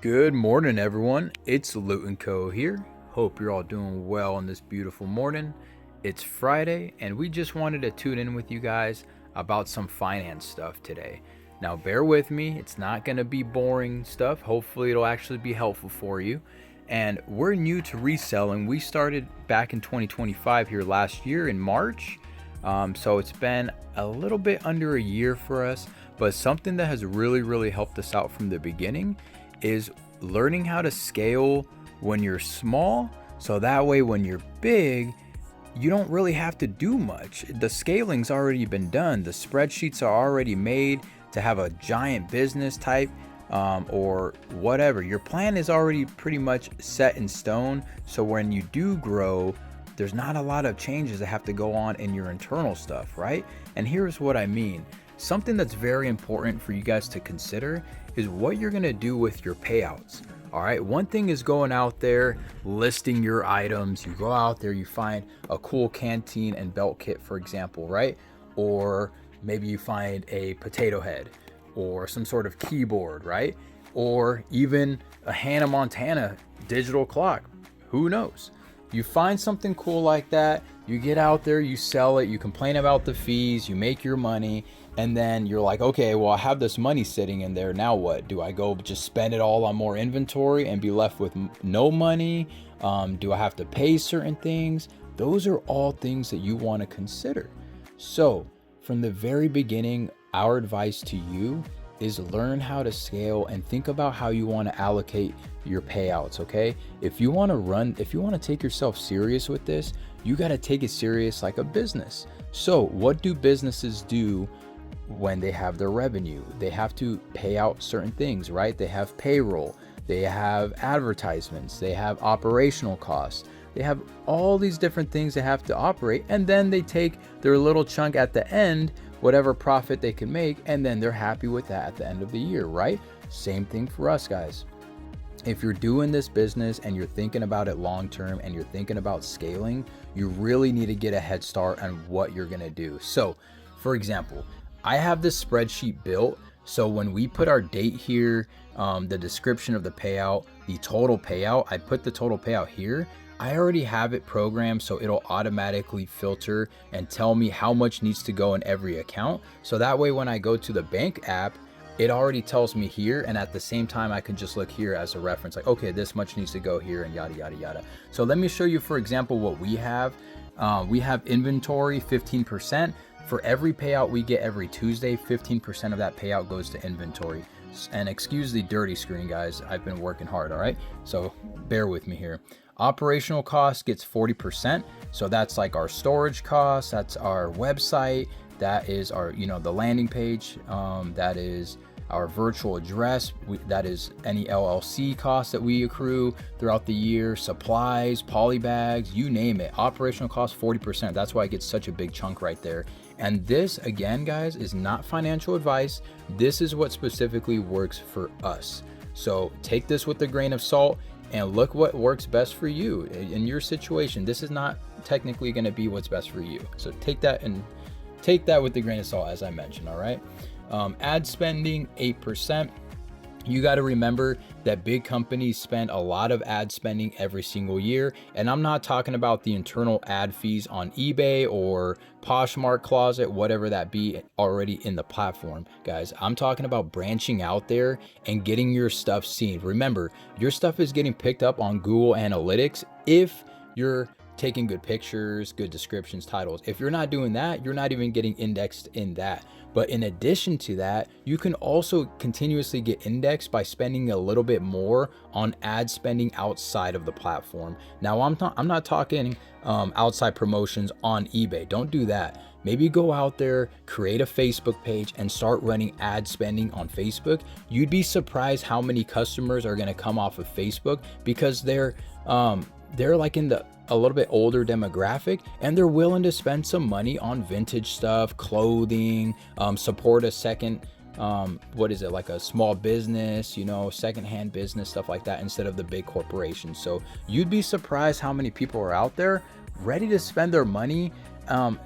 Good morning, everyone. It's Loot & Co. here. Hope you're all doing well on this beautiful morning. It's Friday, and we just wanted to tune in with you guys about some finance stuff today. Now, bear with me. It's not going to be boring stuff. Hopefully, it'll actually be helpful for you. And we're new to reselling. We started back in 2025 here last year in March. So it's been a little bit under a year for us, but something that has really helped us out from the beginning is learning how to scale when you're small, so that way when you're big, you don't really have to do much. The scaling's already been done. The spreadsheets are already made to have a giant business type or whatever. Your plan is already pretty much set in stone, so when you do grow, there's not a lot of changes that have to go on in your internal stuff, right? And here's what I mean. Something that's very important for you guys to consider is what you're gonna do with your payouts. All right, one thing is going out there, listing your items. You go out there, you find a cool canteen and belt kit, for example, right? Or maybe you find a potato head or some sort of keyboard, right? Or even a Hannah Montana digital clock, who knows? You find something cool like that, you get out there, you sell it, you complain about the fees, you make your money, and then you're like, okay, well, I have this money sitting in there. Now what? Do I go just spend it all on more inventory and be left with no money? Do I have to pay certain things? Those are all things that you want to consider. So from the very beginning, our advice to you is learn how to scale and think about how you want to allocate your payouts, okay? If you want to take yourself serious with this, you got to take it serious like a business. So what do businesses do when they have their revenue? They have to pay out certain things, right? They have payroll, they have advertisements, they have operational costs, they have all these different things they have to operate, and then they take their little chunk at the end, whatever profit they can make, and then they're happy with that at the end of the year, right? Same thing for us, guys. If you're doing this business and you're thinking about it long term and you're thinking about scaling, you really need to get a head start on what you're gonna do. So, for example, I have this spreadsheet built, so when we put our date here, the description of the payout, the total payout, I put the total payout here. I already have it programmed so it'll automatically filter and tell me how much needs to go in every account. So that way when I go to the bank app, it already tells me here, and at the same time I can just look here as a reference, like, okay, this much needs to go here and yada yada yada. So let me show you, for example, what we have. We have inventory 15%. For every payout we get every Tuesday, 15% of that payout goes to inventory. And excuse the dirty screen, guys. I've been working hard, all right? So bear with me here. Operational cost gets 40%. So that's like our storage costs, that's our website, that is our, the landing page, that is our virtual address, that is any LLC costs that we accrue throughout the year, supplies, poly bags, you name it. Operational cost 40%. That's why it gets such a big chunk right there. And this, again, guys, is not financial advice. This is what specifically works for us. So take this with a grain of salt and look what works best for you in your situation. This is not technically going to be what's best for you. So take that with a grain of salt, as I mentioned. All right. Ad spending 8%. You got to remember that big companies spend a lot of ad spending every single year. And I'm not talking about the internal ad fees on eBay or Poshmark Closet, whatever that be already in the platform, guys. I'm talking about branching out there and getting your stuff seen. Remember, your stuff is getting picked up on Google Analytics if you're taking good pictures, good descriptions, titles. If you're not doing that, you're not even getting indexed in that. But in addition to that, you can also continuously get indexed by spending a little bit more on ad spending outside of the platform. Now, I'm not talking outside promotions on eBay. Don't do that. Maybe go out there, create a Facebook page and start running ad spending on Facebook. You'd be surprised how many customers are going to come off of Facebook because they're like in a little bit older demographic, and they're willing to spend some money on vintage stuff, clothing, support a second, like a small business, secondhand business, stuff like that, instead of the big corporations. So you'd be surprised how many people are out there ready to spend their money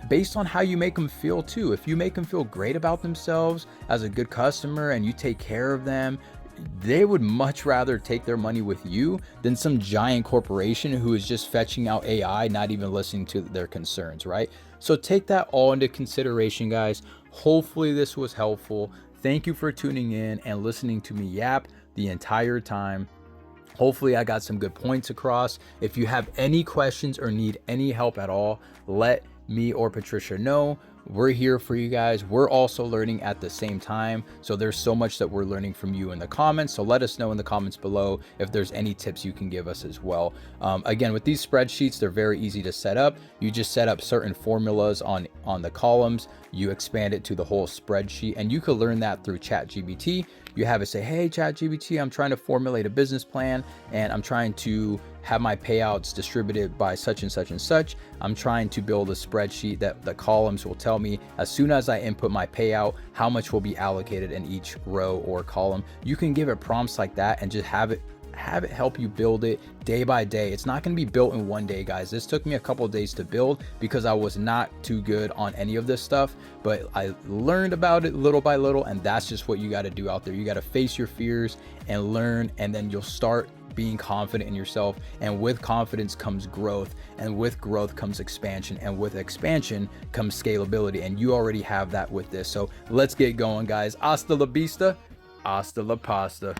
based on how you make them feel too. If you make them feel great about themselves as a good customer and you take care of them, they would much rather take their money with you than some giant corporation who is just fetching out AI, not even listening to their concerns, right? So take that all into consideration, guys. Hopefully this was helpful. Thank you for tuning in and listening to me yap the entire time. Hopefully I got some good points across. If you have any questions or need any help at all, let me or Patricia know. We're here for you guys. We're also learning at the same time. So there's so much that we're learning from you in the comments. So let us know in the comments below if there's any tips you can give us as well. Again, with these spreadsheets, they're very easy to set up. You just set up certain formulas on the columns. You expand it to the whole spreadsheet, and you could learn that through ChatGPT. You have it say, hey, ChatGPT, I'm trying to formulate a business plan and I'm trying to have my payouts distributed by such and such and such. I'm trying to build a spreadsheet that the columns will tell me as soon as I input my payout, how much will be allocated in each row or column. You can give it prompts like that and just have it help you build it day by day. It's not going to be built in one day, guys. This took me a couple of days to build because I was not too good on any of this stuff, but I learned about it little by little, and that's just what you got to do out there. You got to face your fears and learn, and then you'll start being confident in yourself. And with confidence comes growth, and with growth comes expansion, and with expansion comes scalability, and you already have that with this. So let's get going, guys. Hasta la vista, hasta la pasta.